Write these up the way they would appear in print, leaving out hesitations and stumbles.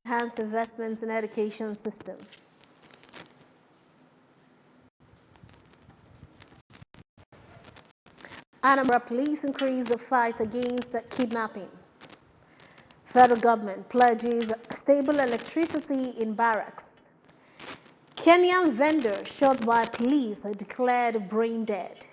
enhanced investments in education system. Anambra police increase the fight against kidnapping. Federal government pledges stable electricity in barracks. Kenyan vendor shot by police declared brain dead.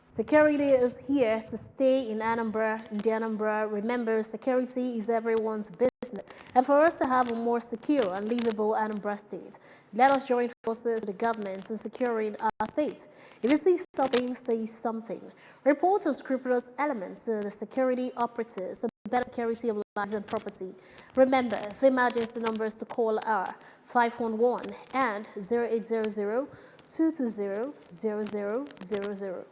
Security is here to stay in Anambra. In the Anambra, remember, security is everyone's business. And for us to have a more secure and livable Anambra state, let us join forces with the government in securing our state. If you see something, say something. Report to scrupulous elements to the security operatives for better security of lives and property. Remember, the emergency numbers to call are 511 and 0800 220 0000.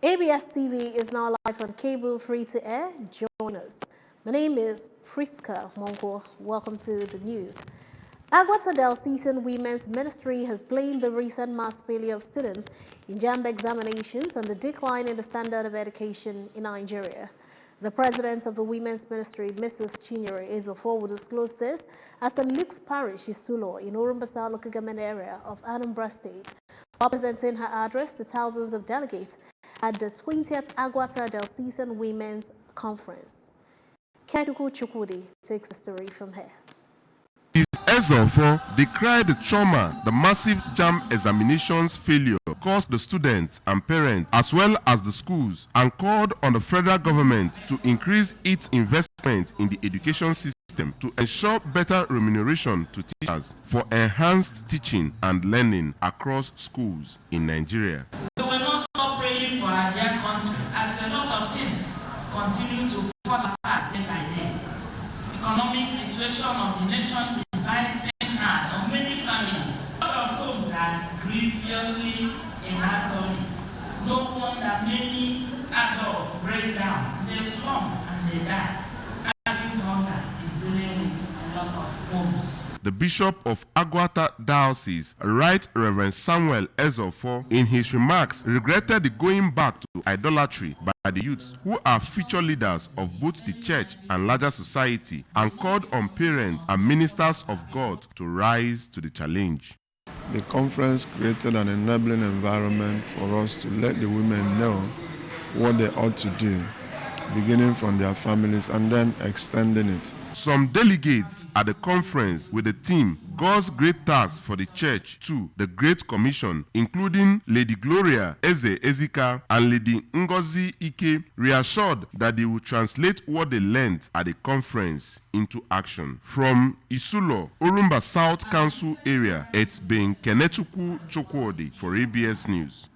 ABS TV is now live on cable, free to air. Join us. My name is Priska Monko. Welcome to the news. Agwata Diocesan Women's Ministry has blamed the recent mass failure of students in JAMB examinations on the decline in the standard of education in Nigeria. The president of the Women's Ministry, Mrs. Chinyere Ezofo, will disclose this as the Luke's Parish, Isulo, in Orumbasa local government area of Anambra State, while presenting her address to thousands of delegates at the 20th Agwata Diocesan Women's Conference. Ketuku Chukwudi takes the story from here. Ezofo decried the trauma the massive JAMB examinations failure caused the students and parents as well as the schools, and called on the federal government to increase its investment in the education system to ensure better remuneration to teachers for enhanced teaching and learning across schools in Nigeria. We will not stop praying for our dear country as a lot of things continue to fall apart day by day. Economic situation of the nation is biting hard on many families. A lot of homes are grievously inhabited. No wonder many adults break down, they slump and they die. Acute hunger is dealing with a lot of homes. The Bishop of Agwata Diocese, Right Reverend Samuel Ezofo, in his remarks regretted the going back to idolatry by the youths who are future leaders of both the church and larger society, and called on parents and ministers of God to rise to the challenge. The conference created an enabling environment for us to let the women know what they ought to do, beginning from their families and then extending it. Some delegates at the conference with the theme God's Great Task for the Church 2, the Great Commission, including Lady Gloria Eze Ezika and Lady Ngozi Ike, reassured that they will translate what they learned at the conference into action. From Isulo, Orumba South Council area, it's been Kenetuku Chukwudi for ABS News.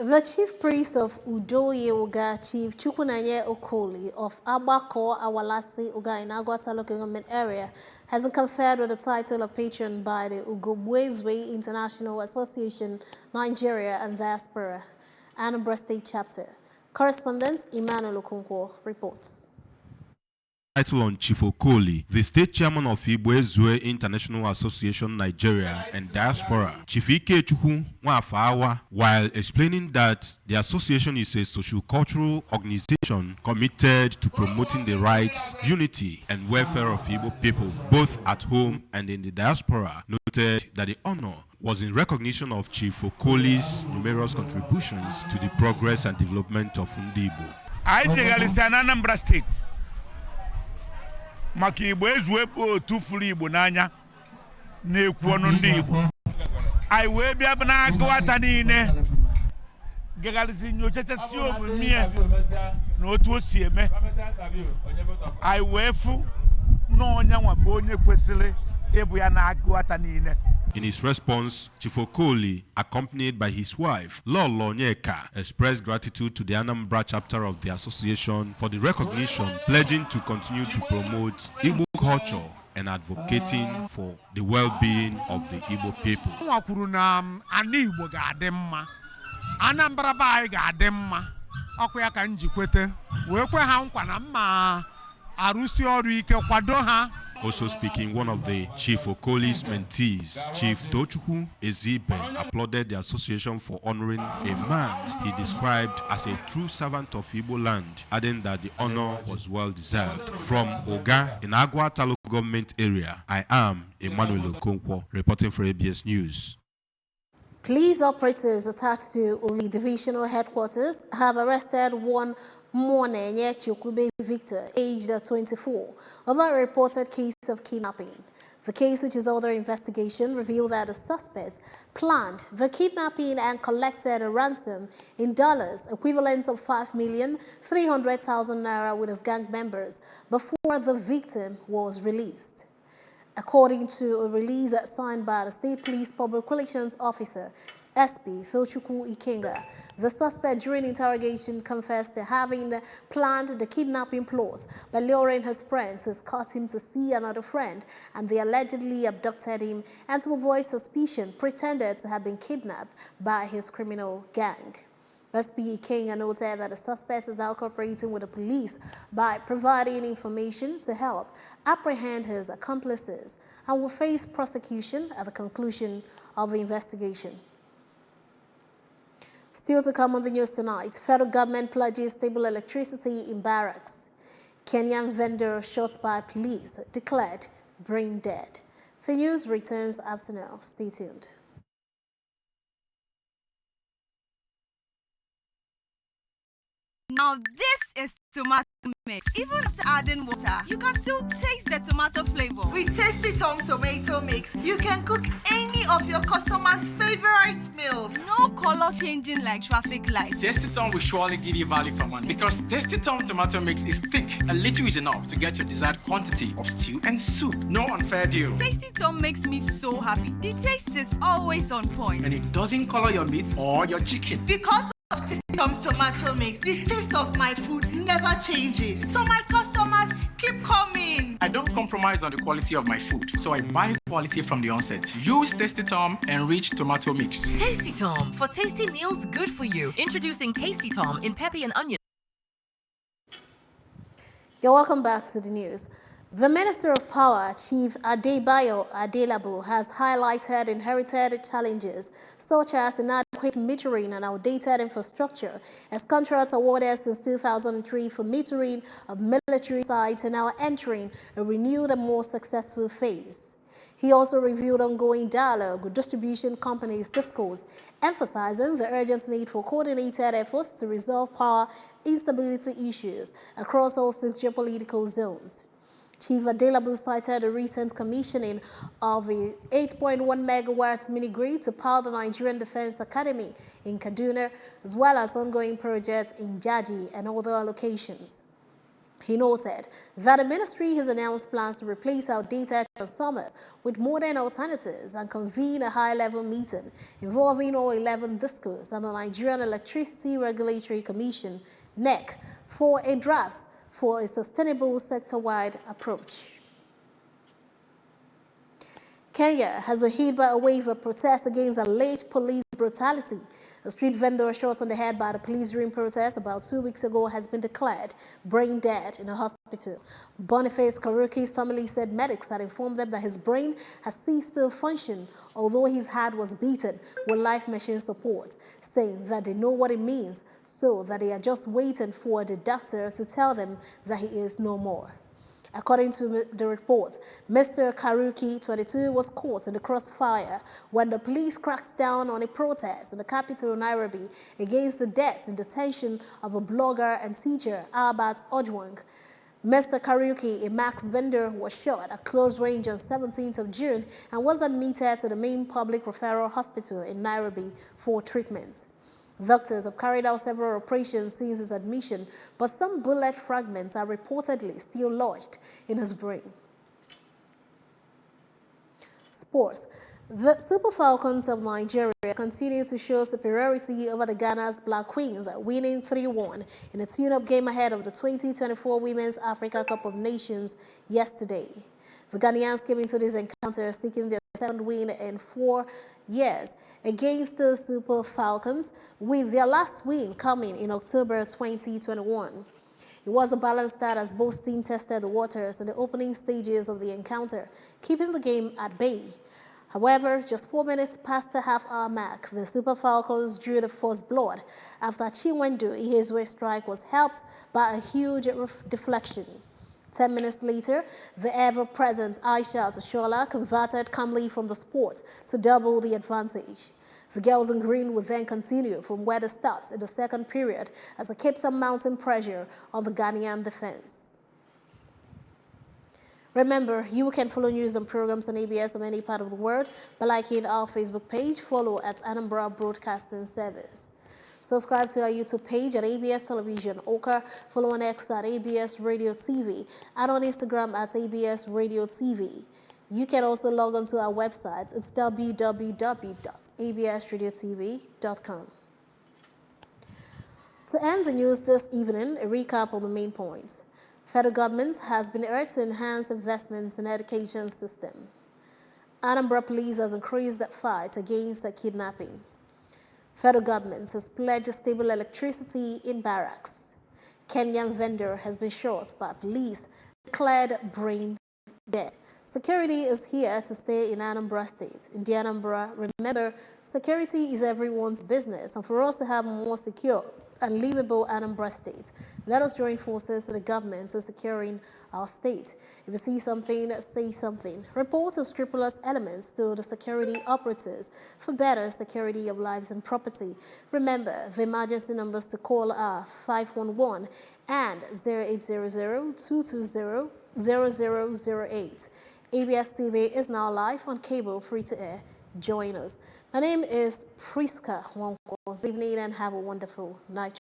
The chief priest of Udoye Uga, Chief Chukwunanye Okoli of Abako Awalasi Uga in Agwata local government area, has been conferred with the title of patron by the Ugobwezwe International Association, Nigeria and Diaspora, Anambra State Chapter. Correspondent Emmanuel Okonkwo reports. Title on Chief Okoli, the state chairman of Igboezue International Association Nigeria and Diaspora, Chief Ike Chukwu Nwafawa, while explaining that the association is a socio-cultural organization committed to promoting the rights, unity, and welfare of Igbo people, both at home and in the diaspora, noted that the honor was in recognition of Chief Okoli's numerous contributions to the progress and development of Igbo. I think Anambra State. Maka Igboezue otu furu Igbo n'anya na-ekwu ọnụ ndị Igbo. Anyị wee bịa na Agwata niile gagalisi nyochachasị omume na otu o si eme. Anyị wee fụ na onye nwa bụ onye kwesịrị ịbụ ya na Agwata niile. In his response, Chief Okoli, accompanied by his wife, Lolo Nyeka, expressed gratitude to the Anambra chapter of the association for the recognition, pledging to continue to promote Igbo culture and advocating for the well-being of the Igbo people. Igbo ga-adị mma, Anambra ba anyị ga-adị mma, ọkwa ya ka njikwete, wee kwe ha nkwa na mma arụsị ọrụ ike kwado ha Also speaking, one of the Chief Okoli's mentees, Chief Tochukwu Ezibe, applauded the association for honoring a man he described as a true servant of Igbo land, adding that the honor was well deserved. From Oga in Agwa local government area, I am Emmanuel Okonkwo, reporting for ABS News. Police operatives attached to Uli Divisional Headquarters have arrested one Mone Nyechukube Victor, aged 24, over a reported case of kidnapping. The case, which is under investigation, revealed that the suspects planned the kidnapping and collected a ransom in dollars, equivalent of 5,300,000 naira, with his gang members before the victim was released. According to a release signed by the State Police Public Relations Officer, SP Thochukwu Ikenga, the suspect during interrogation confessed to having planned the kidnapping plot by luring his friend to escort him to see another friend, and they allegedly abducted him and, to avoid suspicion, pretended to have been kidnapped by his criminal gang. SP Ikenga noted that the suspect is now cooperating with the police by providing information to help apprehend his accomplices and will face prosecution at the conclusion of the investigation. Still to come on the news tonight, federal government pledges stable electricity in barracks. Kenyan vendor shot by police declared brain dead. The news returns after now. Stay tuned. Now this is tomato mix. Even after adding water, you can still taste the tomato flavor. With Tasty Tom tomato mix, you can cook any of your customers' favorite meals. No color changing like traffic lights. Tasty Tom will surely give you value for money, because Tasty Tom tomato mix is thick. A little is enough to get your desired quantity of stew and soup. No unfair deal. Tasty Tom makes me so happy. The taste is always on point. And it doesn't color your meat or your chicken. Because of Tasty Tom tomato mix, the taste of my food never changes. So my customers keep coming. I don't compromise on the quality of my food, so I buy quality from the onset. Use Tasty Tom enriched tomato mix. Tasty Tom, for tasty meals good for you. Introducing Tasty Tom in pepper and onion. You're welcome back to the news. The Minister of Power, Chief Adebayo Adelabu, has highlighted inherited challenges such as inadequate metering and outdated infrastructure, as contracts awarded since 2003 for metering of military sites are now entering a renewed and more successful phase. He also reviewed ongoing dialogue with distribution companies, DISCOs, emphasizing the urgent need for coordinated efforts to resolve power instability issues across all 6 geopolitical zones. Chief Adelabu cited the recent commissioning of a 8.1 megawatt mini-grid to power the Nigerian Defense Academy in Kaduna, as well as ongoing projects in Jaji and other locations. He noted that the ministry has announced plans to replace outdated transformers with modern alternatives and convene a high-level meeting involving all 11 DISCOs and the Nigerian Electricity Regulatory Commission, NEC, for a draft for a sustainable sector-wide approach. Kenya has been hit by a wave of protests against alleged police brutality. A street vendor shot on the head by the police during protest about 2 weeks ago has been declared brain dead in a hospital. Boniface Karuki's family said medics had informed them that his brain has ceased to function, although his head was beaten with life machine support, saying that they know what it means, so that they are just waiting for the doctor to tell them that he is no more. According to the report, Mr. Karuki, 22, was caught in the crossfire when the police cracked down on a protest in the capital, Nairobi, against the death and detention of a blogger and teacher, Albert Ojwang. Mr. Karuki, a Max vendor, was shot at close range on 17th of June and was admitted to the main public referral hospital in Nairobi for treatment. Doctors have carried out several operations since his admission, but some bullet fragments are reportedly still lodged in his brain. Sports. The Super Falcons of Nigeria continue to show superiority over the Ghana's Black Queens, winning 3-1 in a tune-up game ahead of the 2024 Women's Africa Cup of Nations yesterday. The Ghanaians came into this encounter seeking their 7th win in 4 years against the Super Falcons, with their last win coming in October 2021. It was a balanced start as both teams tested the waters in the opening stages of the encounter, keeping the game at bay. However, just 4 minutes past the half-hour mark, the Super Falcons drew the first blood after Chinwendu Ihezwe's strike was helped by a huge deflection. 10 minutes later, the ever-present Aisha Toshola converted calmly from the spot to double the advantage. The girls in green would then continue from where they stopped in the second period as they kept on mounting pressure on the Ghanaian defense. Remember, you can follow news and programs on ABS from any part of the world by liking our Facebook page. Follow at Anambra Broadcasting Service. Subscribe to our YouTube page at ABS Television Oka. Follow on X at ABS Radio TV and on Instagram at ABS Radio TV. You can also log on to our website. It's www.absradiotv.com. To end the news this evening, a recap of the main points. Federal government has been urged to enhance investments in education system. Anambra police has increased the fight against the kidnapping. Federal government has pledged stable electricity in barracks. Kenyan vendor has been shot by police, declared brain dead. Security is here to stay in Anambra State. In the Anambra, remember, security is everyone's business, and for us to have a more secure and livable Anambra State, let us join forces with the government in securing our state. If you see something, say something. Report on scrupulous elements to the security operatives for better security of lives and property. Remember, the emergency numbers to call are 511 and 0800-220-0008. ABS TV is now live on cable, free to air. Join us. My name is Priska Wonko. Good evening and have a wonderful night.